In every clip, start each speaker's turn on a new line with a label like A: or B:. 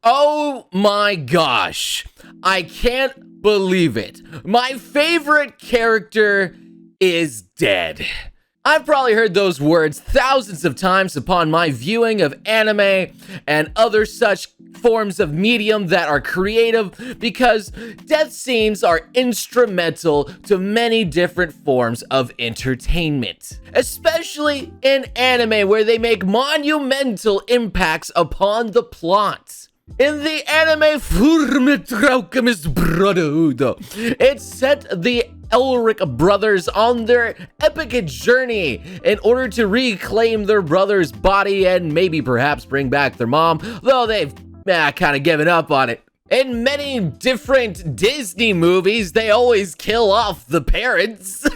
A: Oh my gosh, I can't believe it. My favorite character is dead. I've probably heard those words thousands of times upon my viewing of anime and other such forms of medium that are creative, because death scenes are instrumental to many different forms of entertainment, especially in anime where they make monumental impacts upon the plot. In the anime Fullmetal Brotherhood, it set the Elric brothers on their epic journey in order to reclaim their brother's body and maybe perhaps bring back their mom, though they've kind of given up on it. In many different Disney movies, they always kill off the parents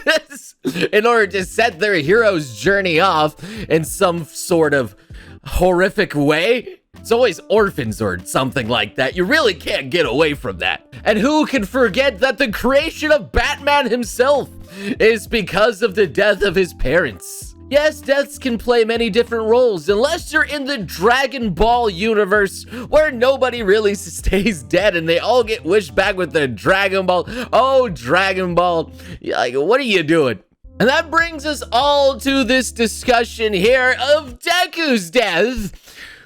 A: in order to set their hero's journey off in some sort of horrific way. It's always orphans or something like that. You really can't get away from that. And who can forget that the creation of Batman himself is because of the death of his parents? Yes, deaths can play many different roles, unless you're in the Dragon Ball universe, where nobody really stays dead and they all get wished back with the Dragon Ball. Oh, Dragon Ball, like, what are you doing? And that brings us all to this discussion here of Deku's death,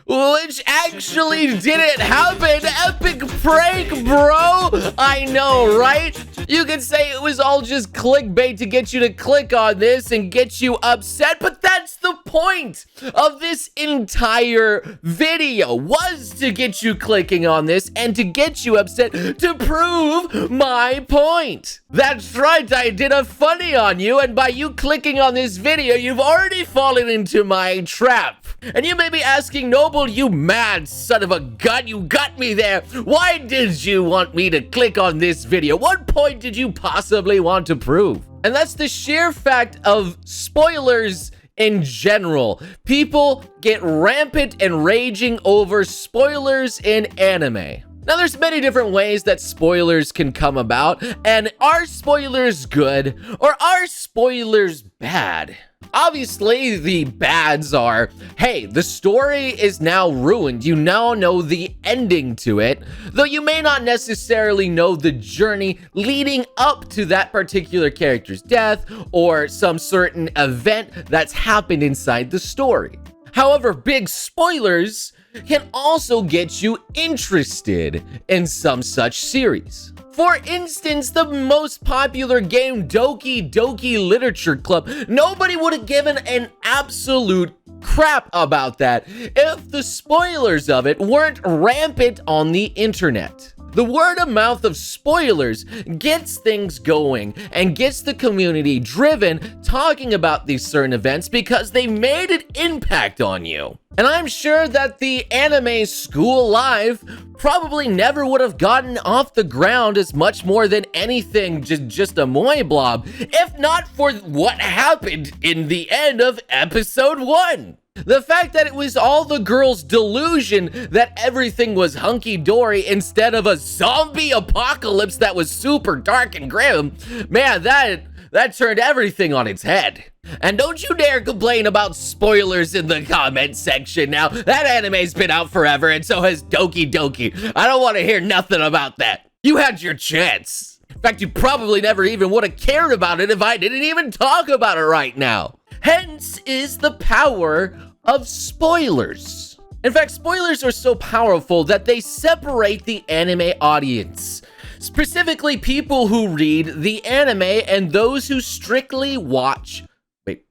A: which actually didn't happen. Epic prank, bro. I know, right? You could say it was all just clickbait to get you to click on this and get you upset, but that's the point of this entire video, was to get you clicking on this and to get you upset to prove my point. That's right, I did a funny on you, and by you clicking on this video, you've already fallen into my trap. And you may be asking, Noble, you mad son of a gun, you got me there. Why did you want me to click on this video? What point did you possibly want to prove? And that's the sheer fact of spoilers in general. People get rampant and raging over spoilers in anime. Now, there's many different ways that spoilers can come about, and are spoilers good or are spoilers bad? Obviously, the bads are, hey, the story is now ruined. You now know the ending to it, though you may not necessarily know the journey leading up to that particular character's death or some certain event that's happened inside the story. However, big spoilers can also get you interested in some such series. For instance, the most popular game, Doki Doki Literature Club, nobody would have given an absolute crap about that if the spoilers of it weren't rampant on the internet. The word of mouth of spoilers gets things going and gets the community driven, talking about these certain events because they made an impact on you. And I'm sure that the anime School Live probably never would have gotten off the ground as much more than anything, just a moe blob, if not for what happened in the end of episode 1. The fact that it was all the girls' delusion that everything was hunky-dory instead of a zombie apocalypse that was super dark and grim, man, that turned everything on its head. And don't you dare complain about spoilers in the comment section now. That anime's been out forever, and so has Doki Doki. I don't want to hear nothing about that. You had your chance. In fact, you probably never even would have cared about it if I didn't even talk about it right now. Hence is the power of spoilers. In fact, spoilers are so powerful that they separate the anime audience. Specifically, people who read the anime and those who strictly watch. Wait,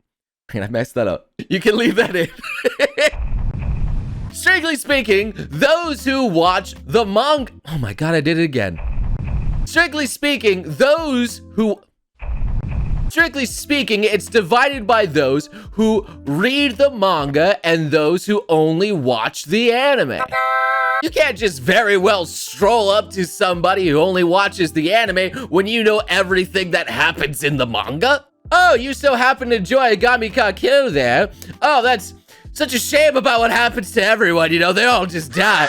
A: I messed that up. You can leave that in. Strictly speaking, those who watch the manga. Oh my god, I did it again. Strictly speaking, it's divided by those who read the manga and those who only watch the anime. You can't just very well stroll up to somebody who only watches the anime when you know everything that happens in the manga. Oh, you so happen to enjoy Agami Kakyo there. Oh, that's such a shame about what happens to everyone, you know, they all just die.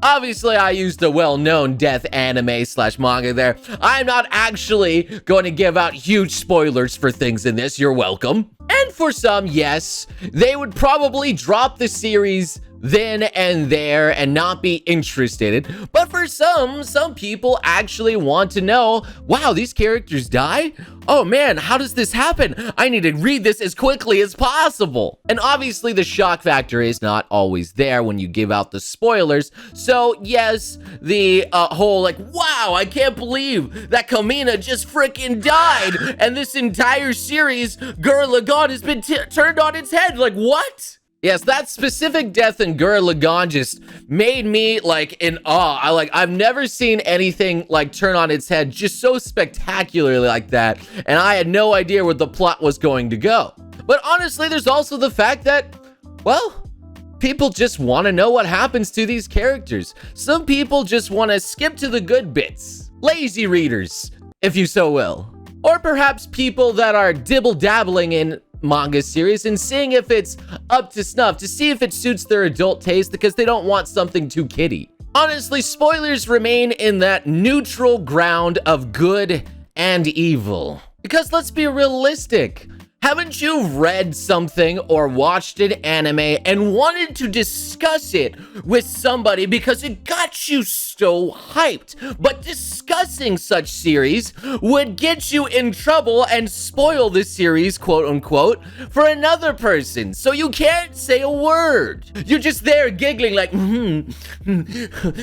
A: Obviously, I used a well-known death anime / manga there. I'm not actually going to give out huge spoilers for things in this, you're welcome. And for some, yes, they would probably drop the series then and there and not be interested. But for some people actually want to know, wow, these characters die? Oh man, how does this happen? I need to read this as quickly as possible. And obviously the shock factor is not always there when you give out the spoilers. So yes, the whole like, wow, I can't believe that Kamina just freaking died. And this entire series, Gurren Lagann, has been turned on its head. Like, what? Yes, that specific death in Gurren Lagann just made me like in awe. I've never seen anything like turn on its head just so spectacularly like that, and I had no idea where the plot was going to go. But honestly, there's also the fact that, well, people just want to know what happens to these characters. Some people just want to skip to the good bits. Lazy readers, if you so will. Or perhaps people that are dibble-dabbling in manga series and seeing if it's up to snuff, to see if it suits their adult taste because they don't want something too kiddie. Honestly, spoilers remain in that neutral ground of good and evil. Because let's be realistic. Haven't you read something or watched an anime and wanted to discuss it with somebody because it got you so hyped? But discussing such series would get you in trouble and spoil the series, quote unquote, for another person. So you can't say a word. You're just there giggling like,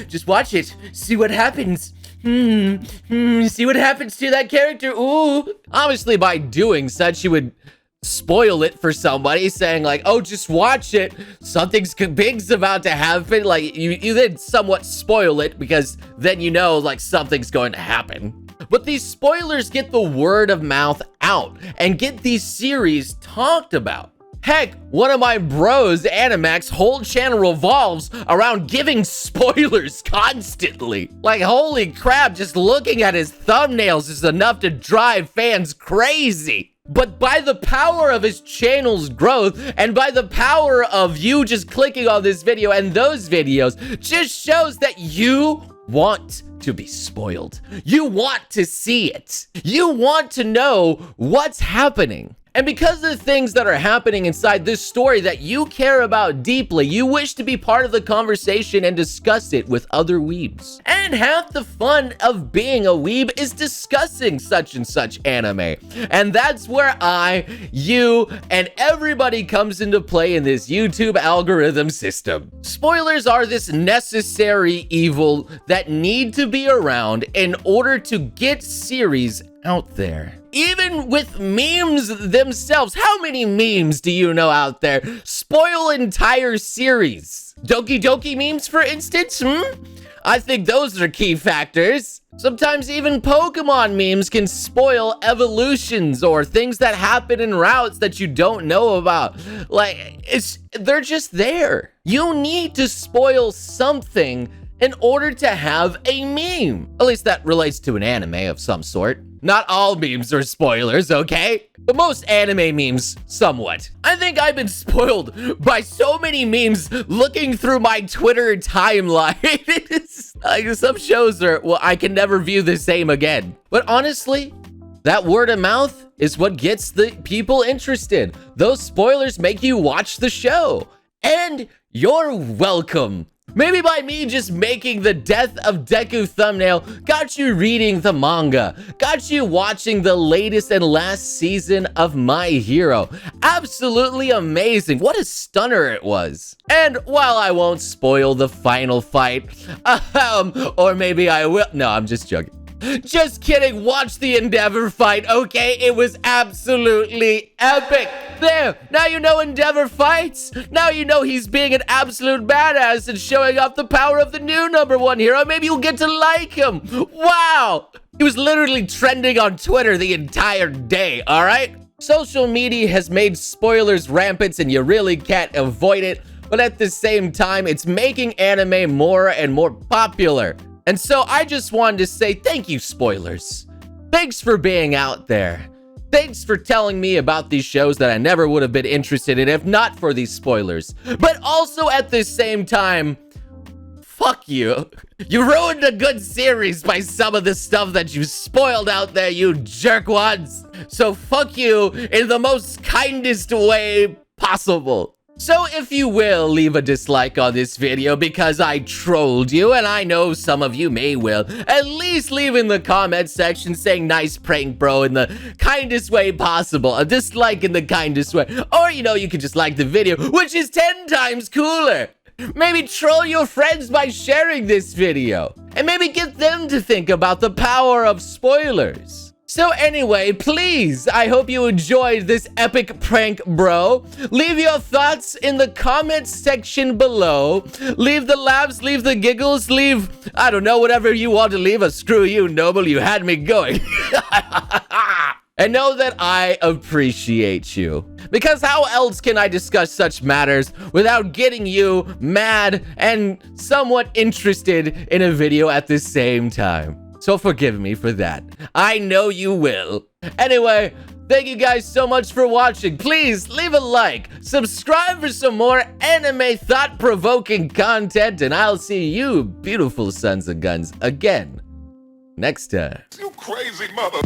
A: just watch it, see what happens. See what happens to that character. Ooh. Obviously, by doing such, you would spoil it for somebody, saying like, oh, just watch it. Something big's about to happen. Like, you then somewhat spoil it because then you know, like, something's going to happen. But these spoilers get the word of mouth out and get these series talked about. Heck, one of my bros, Animax, whole channel revolves around giving spoilers constantly. Like, holy crap, just looking at his thumbnails is enough to drive fans crazy. But by the power of his channel's growth and by the power of you just clicking on this video and those videos just shows that you want to be spoiled. You want to see it. You want to know what's happening. And because of the things that are happening inside this story that you care about deeply, you wish to be part of the conversation and discuss it with other weebs. And half the fun of being a weeb is discussing such and such anime. And that's where I, you, and everybody comes into play in this YouTube algorithm system. Spoilers are this necessary evil that need to be around in order to get series out there. Even with memes themselves, how many memes do you know out there spoil entire series? Doki Doki memes, for instance? I think those are key factors. Sometimes even Pokemon memes can spoil evolutions or things that happen in routes that you don't know about. Like, they're just there. You need to spoil something in order to have a meme. At least that relates to an anime of some sort. Not all memes are spoilers, okay? But most anime memes, somewhat. I think I've been spoiled by so many memes looking through my Twitter timeline. Like, some shows are, well, I can never view the same again. But honestly, that word of mouth is what gets the people interested. Those spoilers make you watch the show. And you're welcome. Maybe by me just making the death of Deku thumbnail got you reading the manga, got you watching the latest and last season of My Hero. Absolutely amazing. What a stunner it was. And while I won't spoil the final fight, or maybe I will. No, I'm just joking. Just kidding, watch the Endeavor fight, okay? It was absolutely epic. There, now you know Endeavor fights. Now you know he's being an absolute badass and showing off the power of the new #1 hero. Maybe you'll get to like him. Wow. He was literally trending on Twitter the entire day, all right? Social media has made spoilers rampant and you really can't avoid it. But at the same time, it's making anime more and more popular. And so I just wanted to say thank you, spoilers. Thanks for being out there. Thanks for telling me about these shows that I never would have been interested in if not for these spoilers. But also at the same time, fuck you. You ruined a good series by some of the stuff that you spoiled out there, you jerkwads. So fuck you in the most kindest way possible. So if you will leave a dislike on this video because I trolled you, and I know some of you may will, at least leave in the comment section saying nice prank bro in the kindest way possible, a dislike in the kindest way, or you could just like the video, which is 10 times cooler. Maybe troll your friends by sharing this video, and maybe get them to think about the power of spoilers. So anyway, please, I hope you enjoyed this epic prank, bro. Leave your thoughts in the comments section below. Leave the laughs, leave the giggles, leave, I don't know, whatever you want to leave. Screw you, Noble, you had me going. And know that I appreciate you. Because how else can I discuss such matters without getting you mad and somewhat interested in a video at the same time? So forgive me for that. I know you will. Anyway, thank you guys so much for watching. Please leave a like, subscribe for some more anime thought-provoking content, and I'll see you beautiful sons of guns again next time.
B: You crazy mother...